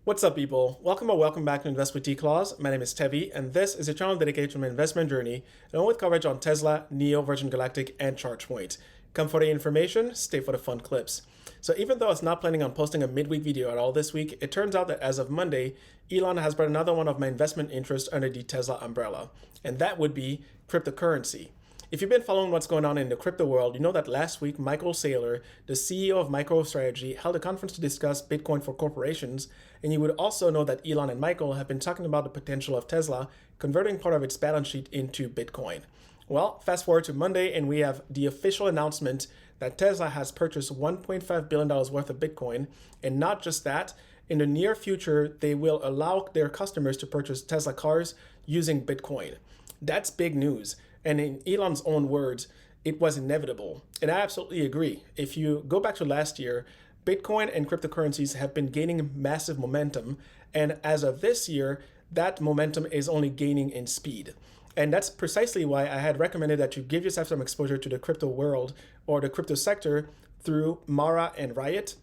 What's up, people? Welcome back to Invest with T-Claus. My name is Tevi, and this is a channel dedicated to my investment journey, along with coverage on Tesla, NEO, Virgin Galactic, and ChargePoint. Come for the information, stay for the fun clips. So even though I was not planning on posting a midweek video at all this week, it turns out that as of Monday, Elon has brought another one of my investment interests under the Tesla umbrella, and that would be cryptocurrency. If you've been following what's going on in the crypto world, you know that last week, Michael Saylor, the CEO of MicroStrategy, held a conference to discuss Bitcoin for corporations, and you would also know that Elon and Michael have been talking about the potential of Tesla converting part of its balance sheet into Bitcoin. Well, fast forward to Monday, and we have the official announcement that Tesla has purchased $1.5 billion worth of Bitcoin, and not just that, in the near future, they will allow their customers to purchase Tesla cars using Bitcoin. That's big news. And in Elon's own words, it was inevitable. And I absolutely agree. If you go back to last year, Bitcoin and cryptocurrencies have been gaining massive momentum. And as of this year, that momentum is only gaining in speed. And that's precisely why I had recommended that you give yourself some exposure to the crypto world or the crypto sector through Mara and Riot.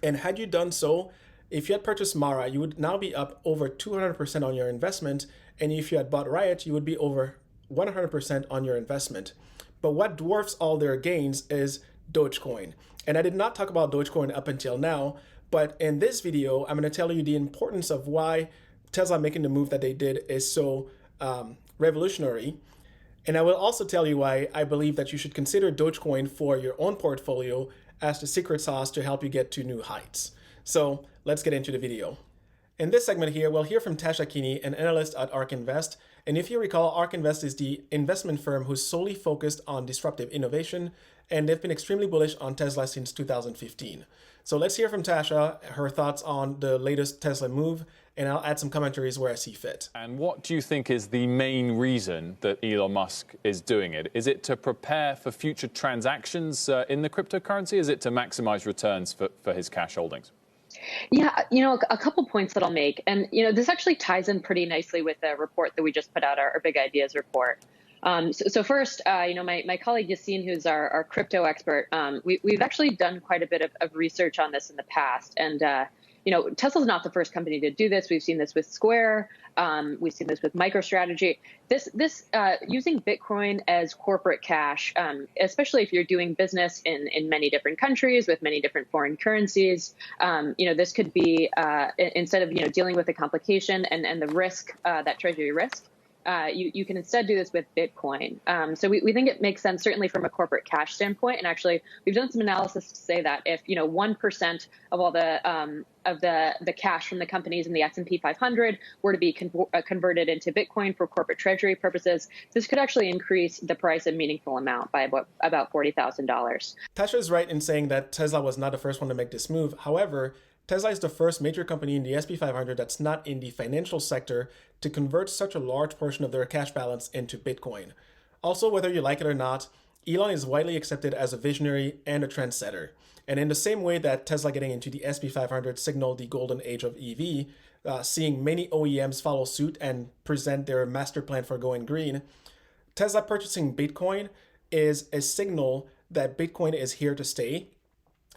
And had you done so, if you had purchased Mara, you would now be up over 200% on your investment. And if you had bought Riot, you would be over 100% on your investment. But what dwarfs all their gains is Dogecoin. And I did not talk about Dogecoin up until now, but in this video, I'm going to tell you the importance of why Tesla making the move that they did is so revolutionary. And I will also tell you why I believe that you should consider Dogecoin for your own portfolio as the secret sauce to help you get to new heights. So let's get into the video. In this segment here, we'll hear from Tasha Keeney, an analyst at ARK Invest. And if you recall, ARK Invest is the investment firm who's solely focused on disruptive innovation, and they've been extremely bullish on Tesla since 2015. So let's hear from Tasha, her thoughts on the latest Tesla move, and I'll add some commentaries where I see fit. And what do you think is the main reason that Elon Musk is doing it? Is it to prepare for future transactions in the cryptocurrency? Is it to maximize returns for his cash holdings? Yeah, a couple points that I'll make. And, this actually ties in pretty nicely with the report that we just put out, our Big Ideas report. So first, my colleague Yassine, who's our crypto expert, we've actually done quite a bit of research on this in the past. And, Tesla's not the first company to do this. We've seen this with Square. We've seen this with MicroStrategy. This using Bitcoin as corporate cash, especially if you're doing business in many different countries with many different foreign currencies, this could be instead of dealing with the complication and the risk, that treasury risk. You can instead do this with Bitcoin. So we think it makes sense, certainly from a corporate cash standpoint. And actually, we've done some analysis to say that if 1% of all the cash from the companies in the S&P 500 were to be converted into Bitcoin for corporate treasury purposes, this could actually increase the price a meaningful amount by about $40,000. Tasha is right in saying that Tesla was not the first one to make this move. However, Tesla is the first major company in the S&P 500 that's not in the financial sector to convert such a large portion of their cash balance into Bitcoin. Also, whether you like it or not, Elon is widely accepted as a visionary and a trendsetter. And in the same way that Tesla getting into the S&P 500 signaled the golden age of EV, seeing many OEMs follow suit and present their master plan for going green, Tesla purchasing Bitcoin is a signal that Bitcoin is here to stay.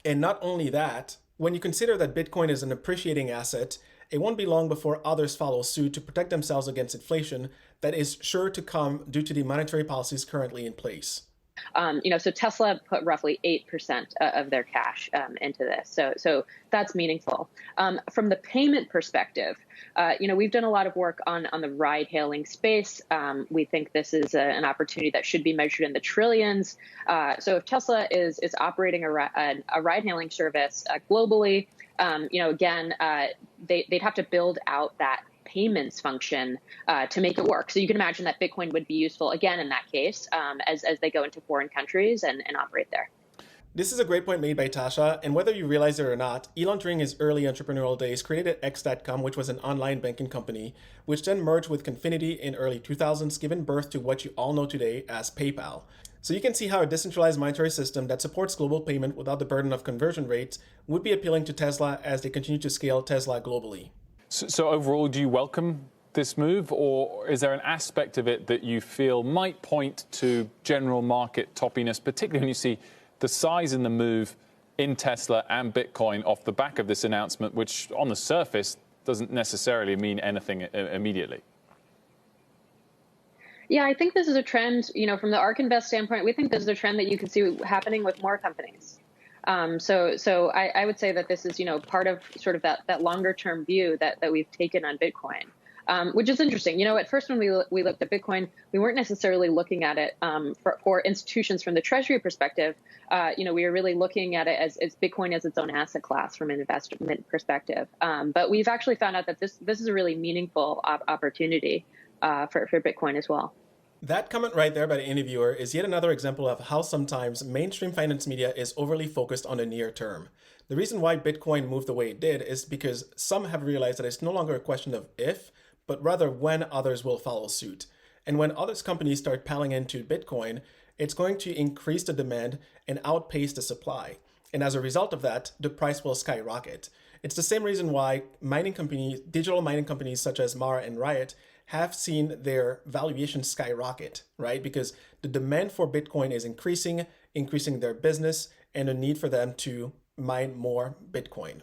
And not only that, when you consider that Bitcoin is an appreciating asset, it won't be long before others follow suit to protect themselves against inflation that is sure to come due to the monetary policies currently in place. So Tesla put roughly 8% of their cash into this. So that's meaningful. From the payment perspective, we've done a lot of work on the ride-hailing space. We think this is an opportunity that should be measured in the trillions. So if Tesla is operating a ride-hailing service globally, they'd have to build out that payments function to make it work. So you can imagine that Bitcoin would be useful, again, in that case, as they go into foreign countries and operate there. This is a great point made by Tasha, and whether you realize it or not, Elon during his early entrepreneurial days created X.com, which was an online banking company, which then merged with Confinity in early 2000s, giving birth to what you all know today as PayPal. So you can see how a decentralized monetary system that supports global payment without the burden of conversion rates would be appealing to Tesla as they continue to scale Tesla globally. So overall, do you welcome this move, or is there an aspect of it that you feel might point to general market toppiness, particularly when you see the size in the move in Tesla and Bitcoin off the back of this announcement, which on the surface doesn't necessarily mean anything immediately. Yeah, I think this is a trend, from the ARK Invest standpoint, we think this is a trend that you can see happening with more companies. So I would say that this is, part of sort of that longer term view that we've taken on Bitcoin, which is interesting. At first when we looked at Bitcoin, we weren't necessarily looking at it for institutions from the Treasury perspective. We were really looking at it as Bitcoin as its own asset class from an investment perspective. But we've actually found out that this is a really meaningful opportunity for Bitcoin as well. That comment right there by the interviewer is yet another example of how sometimes mainstream finance media is overly focused on the near term. The reason why Bitcoin moved the way it did is because some have realized that it's no longer a question of if, but rather when others will follow suit. And when other companies start piling into Bitcoin, it's going to increase the demand and outpace the supply. And as a result of that, the price will skyrocket. It's the same reason why digital mining companies such as Mara and Riot have seen their valuation skyrocket, right? Because the demand for Bitcoin is increasing their business and the need for them to mine more Bitcoin.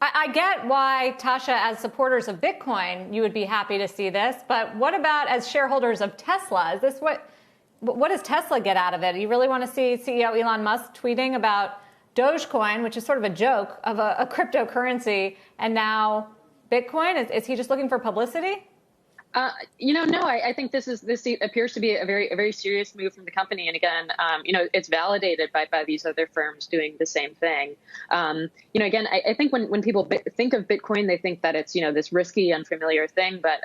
I get why, Tasha, as supporters of Bitcoin, you would be happy to see this, but what about as shareholders of Tesla? Is this what does Tesla get out of it? You really want to see CEO Elon Musk tweeting about Dogecoin, which is sort of a joke of a cryptocurrency, and now Bitcoin? Is he just looking for publicity? No, I think this appears to be a very serious move from the company. And again, it's validated by these other firms doing the same thing. Again, I think when people think of Bitcoin, they think that it's, this risky, unfamiliar thing. But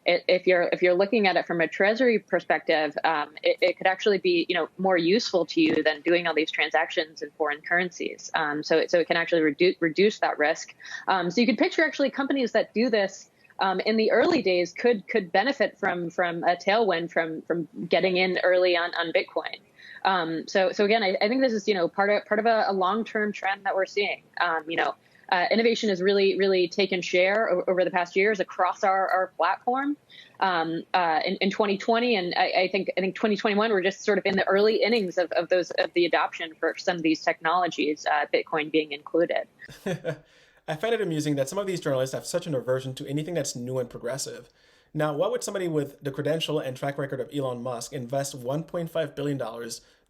if you're looking at it from a treasury perspective, it could actually be, more useful to you than doing all these transactions in foreign currencies. So it can actually reduce that risk. So you could picture actually companies that do this in the early days could benefit from a tailwind from getting in early on Bitcoin. So again, I think this is part of a long-term trend that we're seeing. Innovation has really taken share over the past years across our platform. In 2020, and I think 2021, we're just sort of in the early innings of the adoption for some of these technologies, Bitcoin being included. I find it amusing that some of these journalists have such an aversion to anything that's new and progressive. Now, why would somebody with the credential and track record of Elon Musk invest $1.5 billion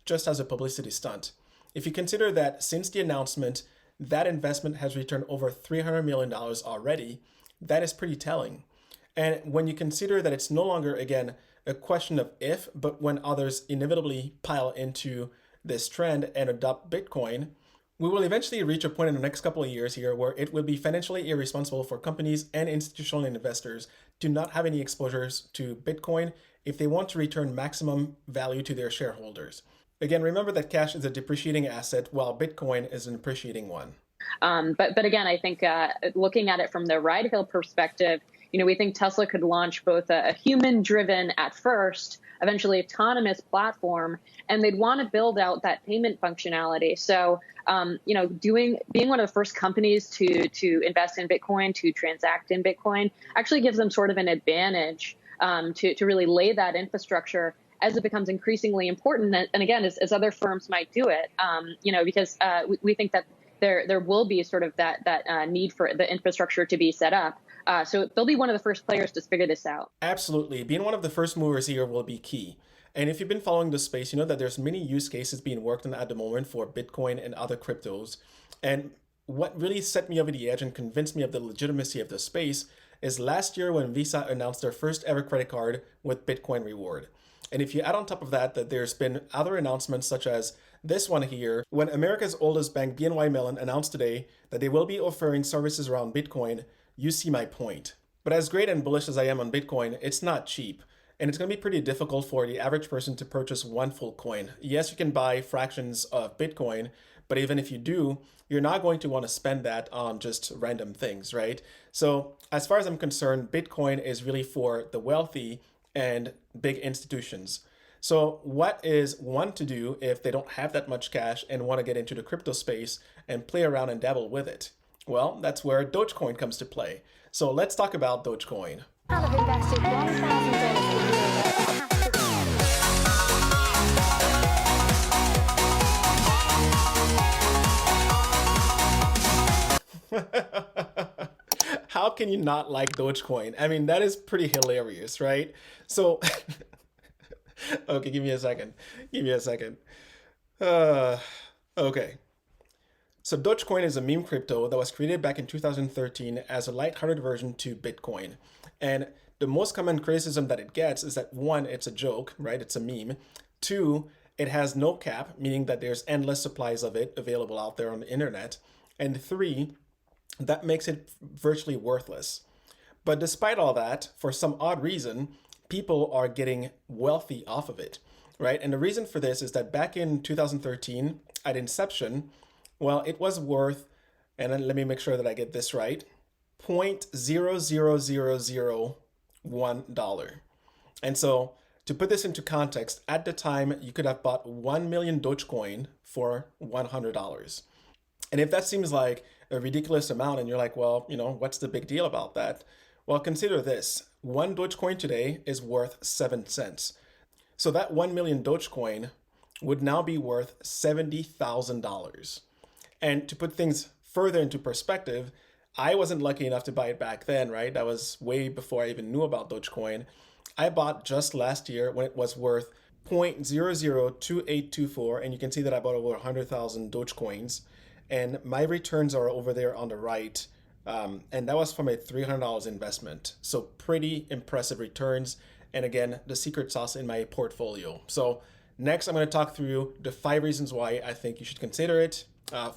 just as a publicity stunt? If you consider that since the announcement, that investment has returned over $300 million already, that is pretty telling. And when you consider that it's no longer, again, a question of if, but when others inevitably pile into this trend and adopt Bitcoin, we will eventually reach a point in the next couple of years here where it will be financially irresponsible for companies and institutional investors to not have any exposures to Bitcoin if they want to return maximum value to their shareholders. Again, remember that cash is a depreciating asset while Bitcoin is an appreciating one. But again, I think looking at it from the ride hail perspective, we think Tesla could launch both a human-driven at first, eventually autonomous platform, and they'd want to build out that payment functionality. So, being one of the first companies to invest in Bitcoin, to transact in Bitcoin, actually gives them sort of an advantage to really lay that infrastructure as it becomes increasingly important. And again, as other firms might do it, because we think that there will be sort of that need for the infrastructure to be set up. So they'll be one of the first players to figure this out. Absolutely. Being one of the first movers here will be key. And if you've been following the space, you know that there's many use cases being worked on at the moment for Bitcoin and other cryptos. And what really set me over the edge and convinced me of the legitimacy of the space is last year when Visa announced their first ever credit card with Bitcoin reward. And if you add on top of that there's been other announcements such as this one here, when America's oldest bank, BNY Mellon, announced today that they will be offering services around Bitcoin, you see my point. But as great and bullish as I am on Bitcoin, it's not cheap. And it's going to be pretty difficult for the average person to purchase one full coin. Yes, you can buy fractions of Bitcoin, but even if you do, you're not going to want to spend that on just random things, right? So as far as I'm concerned, Bitcoin is really for the wealthy and big institutions. So what is one to do if they don't have that much cash and want to get into the crypto space and play around and dabble with it? Well, that's where Dogecoin comes to play. So let's talk about Dogecoin. I've invested $1,000 how can you not like Dogecoin? I mean, that is pretty hilarious, right? So, okay, give me a second. Give me a second. Okay. So Dogecoin is a meme crypto that was created back in 2013 as a lighthearted version to Bitcoin. And the most common criticism that it gets is that one, it's a joke, right? It's a meme. Two, it has no cap, meaning that there's endless supplies of it available out there on the internet. And three, that makes it virtually worthless. But despite all that, for some odd reason, people are getting wealthy off of it, right? And the reason for this is that back in 2013, at inception, well, it was worth, and then let me make sure that I get this right, $0.00001. And so to put this into context, at the time, you could have bought 1 million Dogecoin for $100. And if that seems like a ridiculous amount and you're like, well, what's the big deal about that? Well, consider this. 1 Dogecoin today is worth 7 cents. So that 1 million Dogecoin would now be worth $70,000. And to put things further into perspective, I wasn't lucky enough to buy it back then, right? That was way before I even knew about Dogecoin. I bought just last year when it was worth 0.002824, and you can see that I bought over 100,000 Dogecoins, and my returns are over there on the right, and that was from a $300 investment. So pretty impressive returns, and again, the secret sauce in my portfolio. So next, I'm going to talk through the 5 reasons why I think you should consider it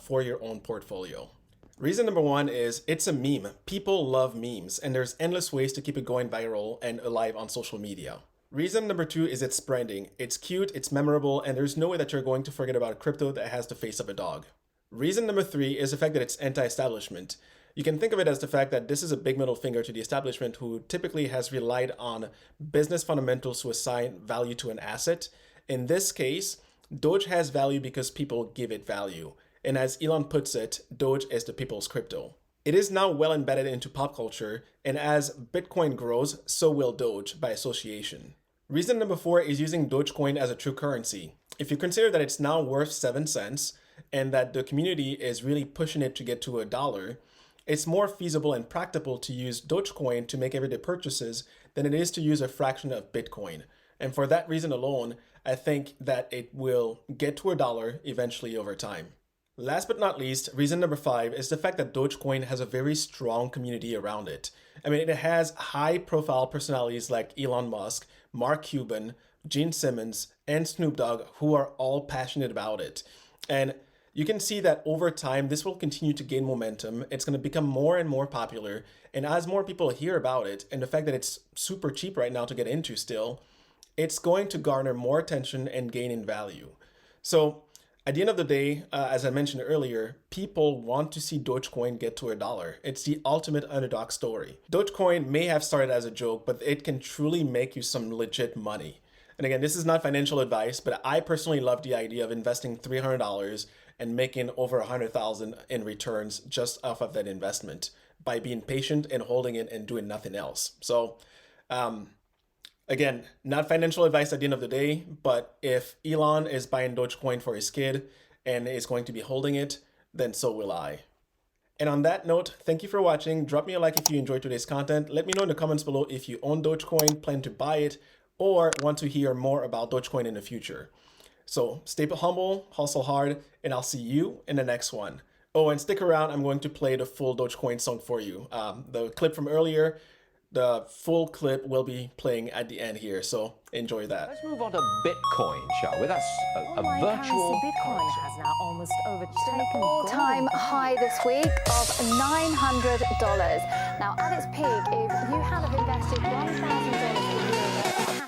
for your own portfolio. Reason number 1 is it's a meme. People love memes, and there's endless ways to keep it going viral and alive on social media. Reason number 2 is its branding. It's cute, it's memorable, and there's no way that you're going to forget about a crypto that has the face of a dog. Reason number 3 is the fact that it's anti-establishment. You can think of it as the fact that this is a big middle finger to the establishment, who typically has relied on business fundamentals to assign value to an asset. In this case, Doge has value because people give it value. And as Elon puts it, Doge is the people's crypto. It is now well embedded into pop culture, and as Bitcoin grows, so will Doge by association. Reason number 4 is using Dogecoin as a true currency. If you consider that it's now worth 7 cents, and that the community is really pushing it to get to $1, it's more feasible and practical to use Dogecoin to make everyday purchases than it is to use a fraction of Bitcoin. And for that reason alone, I think that it will get to $1 eventually over time. Last but not least, reason number 5 is the fact that Dogecoin has a very strong community around it. I mean, it has high-profile personalities like Elon Musk, Mark Cuban, Gene Simmons, and Snoop Dogg, who are all passionate about it. And you can see that over time, this will continue to gain momentum. It's going to become more and more popular. And as more people hear about it, and the fact that it's super cheap right now to get into still, it's going to garner more attention and gain in value. So at the end of the day, as I mentioned earlier, people want to see Dogecoin get to $1. It's the ultimate underdog story. Dogecoin may have started as a joke, but it can truly make you some legit money. And again, this is not financial advice, but I personally love the idea of investing $300 and making over $100,000 in returns just off of that investment by being patient and holding it and doing nothing else. So, again, not financial advice at the end of the day, but if Elon is buying Dogecoin for his kid and is going to be holding it, then so will I. And on that note, thank you for watching. Drop me a like if you enjoyed today's content. Let me know in the comments below if you own Dogecoin, plan to buy it, or want to hear more about Dogecoin in the future. So stay humble, hustle hard, and I'll see you in the next one. Oh, and stick around. I'm going to play the full Dogecoin song for you. The clip from earlier, the full clip will be playing at the end here, so enjoy that. Let's move on to Bitcoin, shall we? That's a virtual Bitcoin has now almost overtaken all-time high this week of $900. Now, at its peak, if you had have invested $1,000 a year,